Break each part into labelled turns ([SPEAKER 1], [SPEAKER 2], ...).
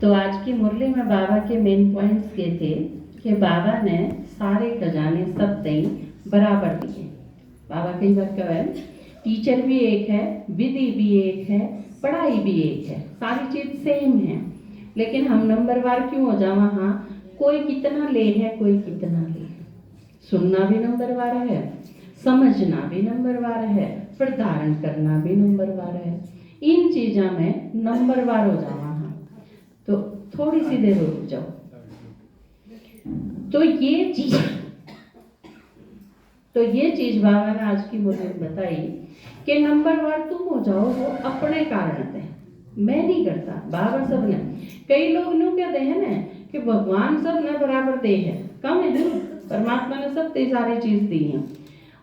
[SPEAKER 1] तो आज की मुरली में बाबा के मेन पॉइंट्स ये थे कि बाबा ने सारे खजाने सब दई बराबर दिए। बाबा कई बार कहा है टीचर भी एक है, विधि भी एक है, पढ़ाई भी एक है, सारी चीज सेम है, लेकिन हम नंबरवार क्यों हो जावा? हाँ, कोई कितना ले है, कोई कितना ले है। सुनना भी नंबरवार है, समझना भी नंबरवार है, प्रधारण करना भी नंबरवार है। इन चीजा में नंबरवार हो जावा। हाँ, तो थोड़ी सी देर रुक जाओ। तो ये चीज बाबा ने आज की मुझे बताई कि नंबरवार तुम हो जाओ, वो अपने कारण है, मैं नहीं करता। बाबा सब ने, कई लोग न्यू कहते हैं ना कि भगवान सब ने बराबर दे है, कम है जरूर, परमात्मा ने सब ते सारी चीज दी है।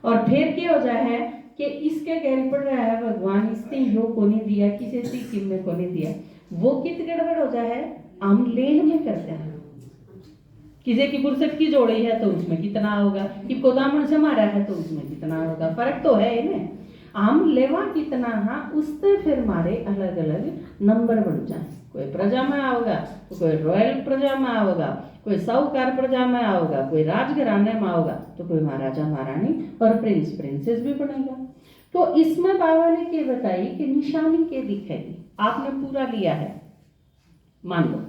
[SPEAKER 1] और फिर क्या हो जाए है कि इसके गैर पड़ रहा है भगवान इसने यो को नहीं दिया, किसी से किम को नहीं दिया। वो कित गड़बड़ हो जाए है, हम लेन में करते हैं। किसी की फुर्सत की जोड़ी है तो उसमें कितना होगा, कि गोदामन से मारा है तो उसमें कितना होगा, फर्क तो है इन्हें। हम लेवा कितना, हाँ, उससे फिर मारे अलग अलग नंबर बन जाए। कोई प्रजा में आओगा तो कोई रॉयल प्रजा में आओगा, कोई साहूकार प्रजा में आओगा, कोई राजघराने में आओगा, तो कोई महाराजा महारानी और प्रिंस प्रिंसेस भी बनेगा। तो इसमें बाबा ने क्या बताई कि निशानी के दिखेगी। आपने पूरा लिया है, मान लो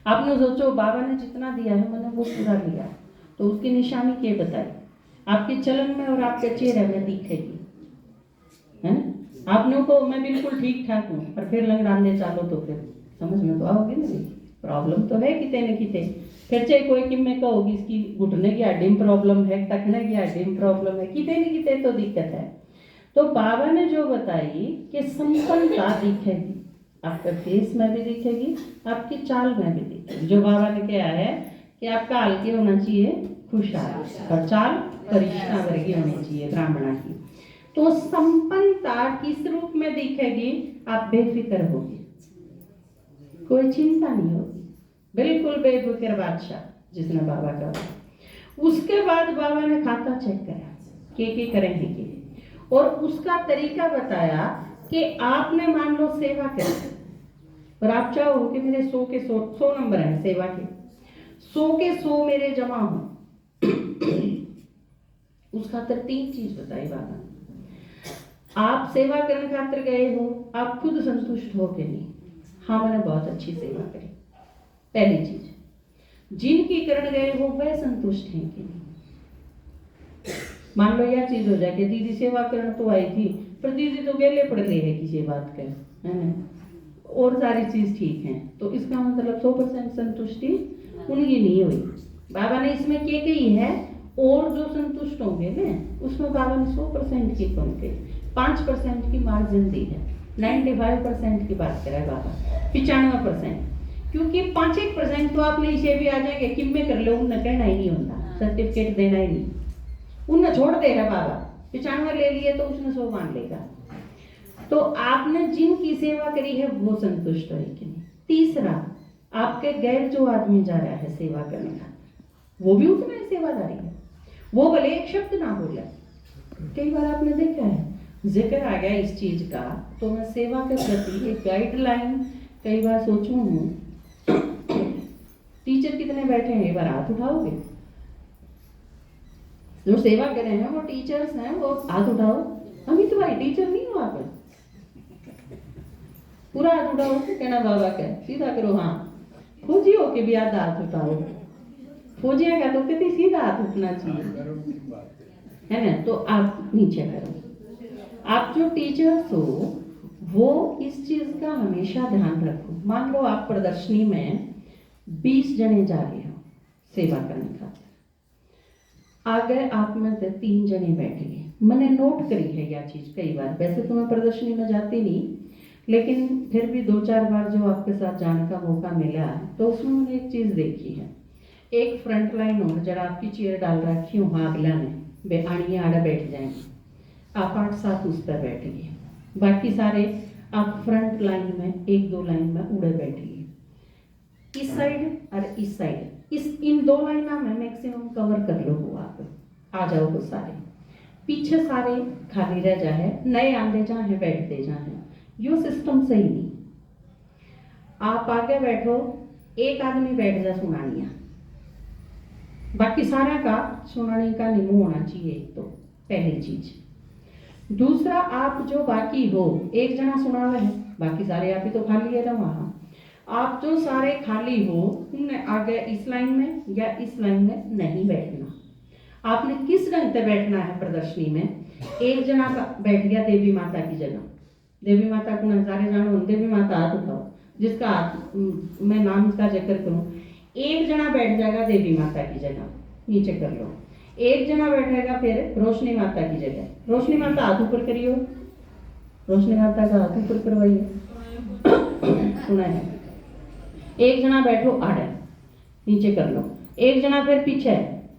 [SPEAKER 1] आपने सोचो बाबा ने जितना दिया है मैंने वो पूरा लिया, तो उसकी निशानी क्या बताई? आपके चलन में और आपके चेहरे में दिखेगी, है ना? आपने को मैं बिल्कुल ठीक ठाक हूँ और फिर लंगड़ाने चालो तो फिर समझ में तो आओगे ना, प्रॉब्लम तो है किते न किते। फिर चाहे कोई कि मैं कहोगी इसकी घुटने की हड्डी में प्रॉब्लम है, टखने की हड्डी में प्रॉब्लम है, किते न किते तो दिक्कत है। तो बाबा ने जो बताई कि संपन्नता दिखेगी, आपका फेस में भी दिखेगी, आपकी चाल में भी दिखेगी। जो बाबा ने कहा है कि आपका हल्के होना चाहिए खुशहाल, और चाल परिष्ठा वर्गी होनी चाहिए ब्राह्मणा की। तो संपन्नता किस रूप में दिखेगी? आप बेफिक्र होगी, कोई चिंता नहीं होगी, बिल्कुल बेफिक्र बादशाह जिसने बाबा कहा। उसके बाद बाबा ने खाता चेक करा के करेंगे के, और उसका तरीका बताया कि आपने मान लो सेवा करी और आप चाहो कि मेरे 100 के 100 नंबर है सेवा के, 100 के 100 मेरे जमा हो। उस खातर 3 चीज बताई बाबा। आप सेवा करने खातिर गए हो, आप खुद संतुष्ट हो के नहीं, हाँ मैंने बहुत अच्छी सेवा करी, पहली चीज। जिनकी करण गए हो वह संतुष्ट हैं कि नहीं। मान लो यह चीज हो जाए कि दीदी सेवा करण तो आई थी पर दीदी तो गेले पड़ गए है किसी बात के, है ना, और सारी चीज ठीक है, तो इसका मतलब 100% संतुष्टि उनकी नहीं हुई। बाबा ने इसमें क्या कही है, और जो संतुष्ट होंगे ना उसमें बाबा ने 100% की कम के 5% की मार्जिन दी है। 95% की बात करे बाबा, 95%, क्योंकि 5-1% तो आपने इसे भी आ जाएंगे कि मैं कर लो, उन्हें कहना ही नहीं होता, सर्टिफिकेट देना ही नहीं, उन्हें छोड़ देगा बाबा। 95 ले लिए तो उसने 100 मान लेगा। तो आपने जिनकी सेवा करी है वो संतुष्ट है कि नहीं। तीसरा, आपके गैर जो आदमी जा रहा है सेवा करने का, वो भी उतना ही सेवादारी है, वो भले एक शब्द ना बोले। कई बार आपने देखा है जिक्र आ गया इस चीज का, तो मैं सेवा के प्रति एक गाइडलाइन कई बार सोचूं हूँ। टीचर कितने बैठे हैं, एक बार हाथ उठाओगे? जो सेवा कर रहे हैं वो टीचर्स हैं, वो हाथ उठाओ। अमित भाई टीचर नहीं हो आप? पूरा हाथ उठाओ, कहना बाबा का सीधा करो। हाँ, फौजी हो के भी आधा हाथ उठाओ, फौजिया का तो कितनी सीधा हाथ उठना चाहिए, है ना। तो आप नीचे करो। आप जो टीचर्स हो वो इस चीज का हमेशा ध्यान रखो। मान लो आप प्रदर्शनी में 20 जने जा रहे हो सेवा करने का, आगे आप में से 3 जने बैठे गए। मैंने नोट करी है यह चीज कई बार, वैसे तो मैं प्रदर्शनी में जाती नहीं, लेकिन फिर भी 2-4 बार जो आपके साथ जाने का मौका मिला तो उसमें मैंने एक चीज देखी है। एक फ्रंट लाइन हो, जरा आपकी चेयर डाल रखी हो, हाँ अगला ने आड़िए आड़ा बैठ जाएंगे, आप 8-7 उस पर बैठिए, बाकी सारे आप फ्रंट लाइन में 1-2 लाइन में उड़े बैठिए, इस साइड और इस साइड, इन 2 लाइना में मैक्सिमम कवर कर लो वो, आप आ जाओ वो सारे, पीछे सारे खाली रह जाए, नए आंदे जाए बैठते जाए, यो सिस्टम सही नहीं। आप आगे बैठो, एक आदमी बैठ जा सुनानिया, बाकी सारा का सुनाने का निमो होना चाहिए। एक तो पहली चीज। दूसरा, आप जो बाकी हो, एक जना सुनावे है, बाकी सारे आप ही तो खाली है ना वहां। आप जो सारे खाली हो, उनने आगे इस लाइन में या इस लाइन में नहीं बैठना। आपने किस ढंग से बैठना है प्रदर्शनी में? एक जना का बैठ गया देवी माता की जगह, देवी माता को सारे जानो, देवी माता हाथ उठाओ, जिसका हाथ मैं नाम का जिक्र करूं। एक जना बैठ जाएगा देवी माता की जगह, नीचे कर लो। एक जना बैठेगा फिर रोशनी माता की जगह, रोशनी माता हाथ ऊपर करियो, रोशनी माता का हाथ ऊपर करवाइए, सुना है। एक जना बैठो आड़े, नीचे कर लो। एक जना फिर पीछे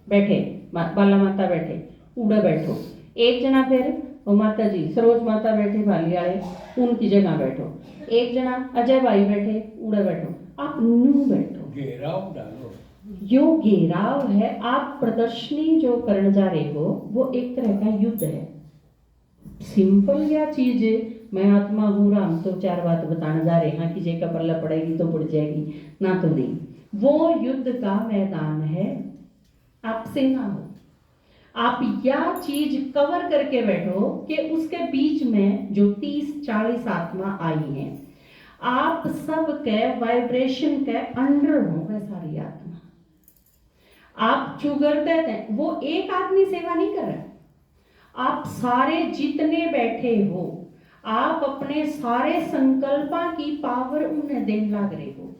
[SPEAKER 1] बैठे, बाला माता बैठे, उड़े बैठो। एक जना फिर वो माता जी सरोज माता बैठे भाली आए, उनकी जगह बैठो। एक जना अजय भाई बैठे, उड़े बैठो। आप न्यू बैठो,
[SPEAKER 2] घेराव डालो।
[SPEAKER 1] यो घेराव है। आप प्रदर्शनी जो करने जा रहे हो वो एक तरह का युद्ध है। सिंपल या चीज है, मैं आत्मा हूँ राम तो चार बात बताने जा रहे हैं कि जे का पल्ला पड़ेगी तो पड़ जाएगी ना, तो नहीं। वो युद्ध का मैदान है, आप सेना हो। आप या चीज कवर करके बैठो कि उसके बीच में जो 30-40 आत्मा आई है, आप सब के वाइब्रेशन के अंडर हो वह सारी आत्मा। आप चुगरते थे, वो एक आदमी सेवा नहीं कर रहा, आप सारे जितने बैठे हो, आप अपने सारे संकल्पा की पावर उन्हें देने लग रहे हो।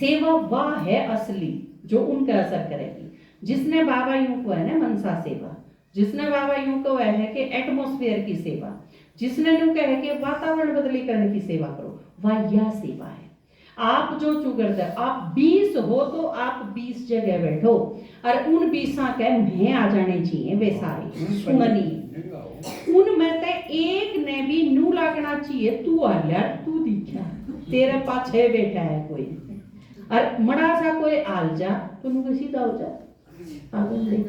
[SPEAKER 1] सेवा वह है असली जो उनका असर करेगी। जिसने बाबा यूं को है ना मनसा सेवा, जिसने बाबा यूं को है कि एटमॉस्फेयर की सेवा, जिसने यूं कहे कि वातावरण बदलीकरण की सेवा करो, वह यह सेवा है। आप जो चुगरद, आप 20 हो तो आप 20 जगह बैठो और उन 20 के मैं आ जाने चाहिए वे सारे सुननी। उनमें से एक ने भी नू लगना चाहिए, तू आ यार, तू दिखा तेरे पाछे बैठा है कोई, और मड़ा सा कोई आल जा तो नु सीधा हो जा आगे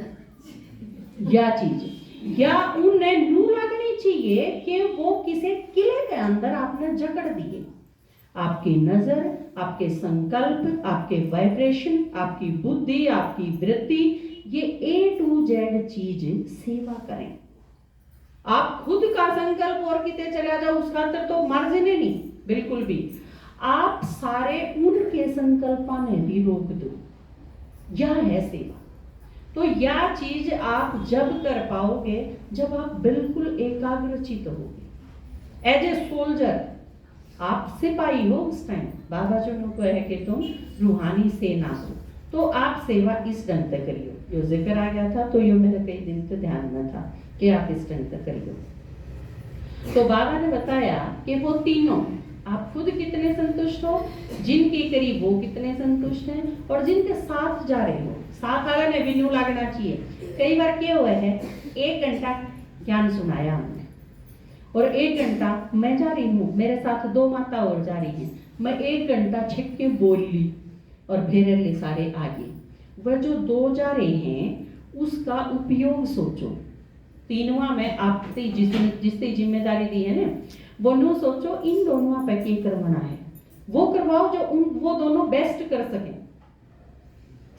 [SPEAKER 1] या चीज, या उन्हें नू लगनी चाहिए कि वो किसी किले के अंदर आपने जकड़ दिए। आपकी नजर, आपके संकल्प, आपके वाइब्रेशन, आपकी बुद्धि, आपकी वृत्ति, ये A to Z चीज सेवा करें। आप खुद का संकल्प और कितने चला जाओ उसका अंतर तो मार्जिन नहीं बिल्कुल भी। आप सारे उनके संकल्पा में भी रोक दो, यह है सेवा। तो यह चीज आप जब कर पाओगे जब आप बिल्कुल एकाग्रचित होगे। एज ए सोल्जर आप सिपाही हो उस टाइम, बाबा जो को है कि तुम रूहानी सेना हो, तो आप सेवा इस ढंग से करियो। जो जिक्र आ गया था तो ये मेरे कई दिन से ध्यान में था कि आप इस ढंग से करियो। तो बाबा ने बताया कि वो तीनों, आप खुद कितने संतुष्ट हो, जिनके करीब वो कितने संतुष्ट हैं, और जिनके साथ जा रहे हो, साथ वाले ने भी न्यू लगना चाहिए। कई बार क्या हुआ है, 1 घंटा ज्ञान सुनाया हमने और 1 घंटा मैं जा रही हूँ, मेरे साथ 2 माता और जा रही हैं, मैं 1 घंटा छिप के बोल ली और फिर सारे आगे। वह जो 2 जा रहे हैं उसका उपयोग सोचो। तीनवा में आपसे जिससे जिम्मेदारी दी है ना, वो नो सोचो इन दोनों पे क्या करवाना है, वो करवाओ जो वो दोनों बेस्ट कर सके।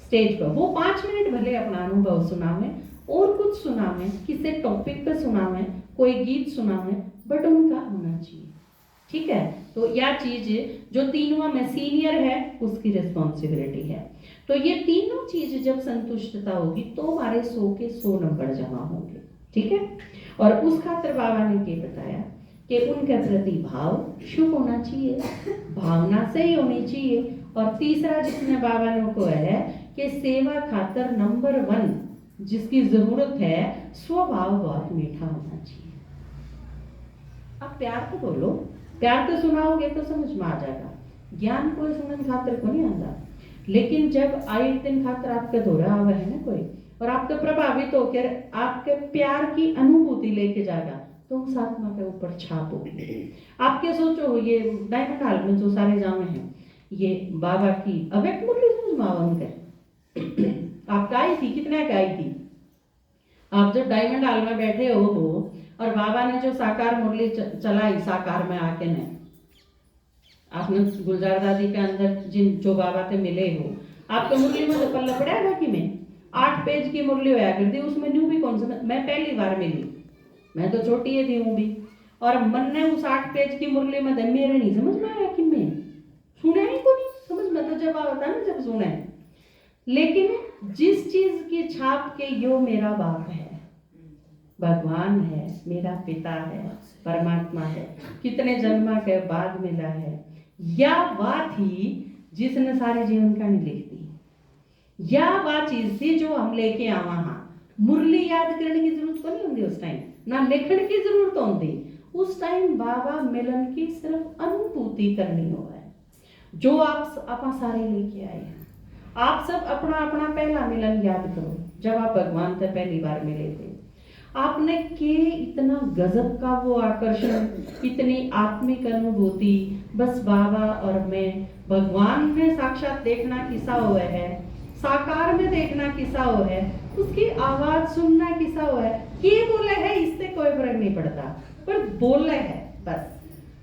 [SPEAKER 1] स्टेज पर वो 5 मिनट भले अपना अनुभव सुनावे और कुछ सुनावे, किसी टॉपिक पे सुनावे, कोई गीत सुनावे, बट उनका होना चाहिए। ठीक है, तो यह चीज जो तीनों में सीनियर है उसकी रिस्पॉन्सिबिलिटी है। तो ये तीनों चीज जब संतुष्टता होगी तो हमारे 100 के 100 नंबर जमा होंगे। ठीक है, और उस खातिर बाबा ने ये बताया कि उनके प्रति भाव शुभ होना चाहिए, भावना सही होनी चाहिए। और तीसरा जिसने बाबा ने को है कि सेवा खातर नंबर 1 जिसकी जरूरत है, स्वभाव बहुत मीठा होना चाहिए। अब प्यार तो बोलो, प्यार तो सुनाओगे तो समझ में आ जाएगा। ज्ञान कोई सुनने खातिर को नहीं आता, लेकिन जब आए दिन खातिर आपके दोहरा आवे है ना कोई, और आपके प्रभावित होकर आपके प्यार की अनुभूति लेके जाएगा, तो उस आत्मा के ऊपर छाप होगी। आपके सोचो ये डायमंड हॉल में जो सारे जामे हैं, ये बाबा की अव्यक्त मुरली समझ में आवा उनके आप आई थी, कितने का आई थी? आप जब डायमंड हॉल में बैठे हो और बाबा ने जो साकार मुरली चलाई साकार में आके ने, आपने गुलजार दादी के अंदर जिन जो बाबा ते मिले हो, आपके मुरली में तो पल्ला पड़ा है कि मैं 8 पेज की मुरली होया करती, उसमें न्यू भी कौन सा, मैं पहली बार मिली, मैं तो छोटी है थी हूँ भी, और मन ने उस 8 पेज की मुरली में मेरे नहीं समझ में आया कि मैं सुना ही को नहीं समझ में, तो जब आता ना जब सुना है, लेकिन जिस चीज की छाप के यो मेरा बाप है, भगवान है, मेरा पिता है, परमात्मा है, कितने जन्मा के बाद मिला है, या वह थी जिसने सारे जीवन कहानी लिख दी, या वह चीज थी जो हम लेके आवा। हाँ, मुरली याद करने की जरूरत तो नहीं होती उस टाइम, ना लिखने की जरूरत होती उस टाइम, बाबा मिलन की सिर्फ अनुभूति करनी हो है, जो आप सारे लेके आए हैं। आप सब अपना अपना पहला मिलन याद करो, जब आप भगवान से पहली बार मिले थे, आपने के इतना गजब का वो आकर्षण, इतनी आत्मिक अनुभूति, बस बाबा और मैं, भगवान में साक्षात देखना किसा हुआ है, साकार में देखना किसा हुआ है, उसकी आवाज सुनना किसा हुआ है, के बोले है इससे कोई फर्क नहीं पड़ता, पर बोले है बस।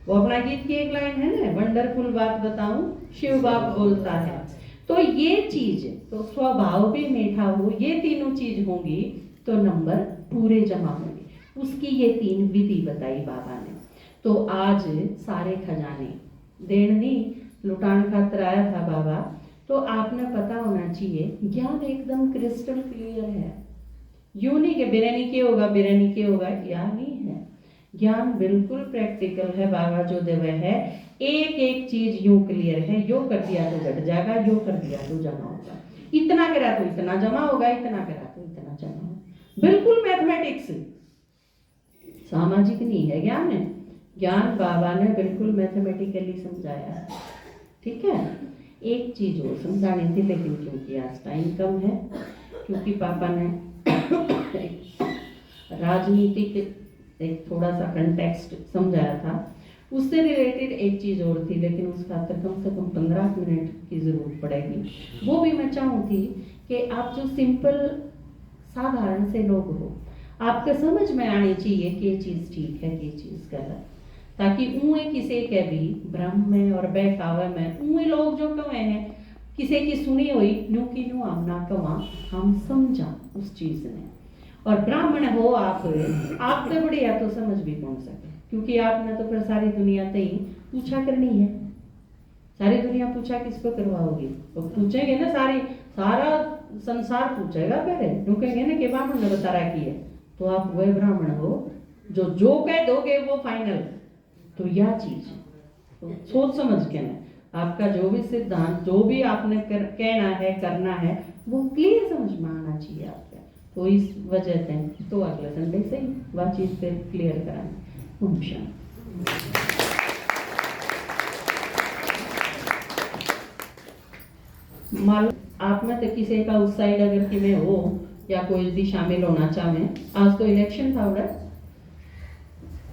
[SPEAKER 1] वो अपना गीत की एक लाइन है ना, वंडरफुल बात बताऊं शिव बाप बोलता है। तो ये चीज, तो स्वभाव भी मीठा हो, ये तीनों चीज होंगी तो नंबर पूरे जमा होंगे। उसकी ये 3 विधि बताई बाबा ने। तो आज सारे खजाने देने लुटान खातर आया था बाबा, तो आपने पता होना चाहिए ज्ञान एकदम क्रिस्टल क्लियर है, यूं नहीं कि बिरयानी के होगा बिरयानी के होगा, या नहीं है, ज्ञान बिल्कुल प्रैक्टिकल है। बाबा जो देवे है, एक एक चीज यूं क्लियर है, यो कर दिया तो घट जाएगा, यो कर दिया तो जमा होगा, इतना करा तो इतना जमा होगा, इतना करा तो इतना जमा होगा, बिल्कुल मैथमेटिक्स, सामाजिक नहीं है ज्ञान है। ज्ञान बाबा ने बिल्कुल मैथमेटिकली समझाया, ठीक है। एक चीज और समझानी थी, लेकिन क्योंकि आज टाइम कम है, क्योंकि पापा ने राजनीतिक एक थोड़ा सा कंटेक्स्ट समझाया था, उससे रिलेटेड एक चीज और थी, लेकिन उस खातर कम से कम 15 मिनट की जरूरत पड़ेगी। वो भी मैं चाहूँ थी कि आप जो सिंपल साधारण से लोग हो, आपके समझ में आनी चाहिए कि ये चीज ठीक है, ये चीज गलत, ताकि ऊए किसी के भी भ्रम में और बहकावे में ऊए लोग जो कहे हैं, किसी की सुनी हुई न्यू की न्यू हम ना कवा, हम समझा उस चीज ने। और ब्राह्मण हो आप तो बढ़िया तो समझ भी कौन सके, क्योंकि आपने तो फिर सारी दुनिया से ही पूछा करनी है, सारी दुनिया पूछा किसको करवाओगी, तो पूछेंगे ना, सारा संसार पूछेगा पहले, रुकेंगे ना कि ब्राह्मण ने बता रहा है, तो आप वह ब्राह्मण हो जो कह दोगे वो फाइनल। तो यह चीज तो सोच समझ के ना, आपका जो भी सिद्धांत, जो भी आपने कहना है करना है, वो क्लियर समझ में आना चाहिए आपका। तो इस वजह से तो अगले संडे से ही वह चीज पे क्लियर कराएं। ओम शांति। मालूम आप में तो किसी का उस साइड अगर कि मैं हो या कोई भी शामिल होना चाहे, आज तो इलेक्शन था उधर,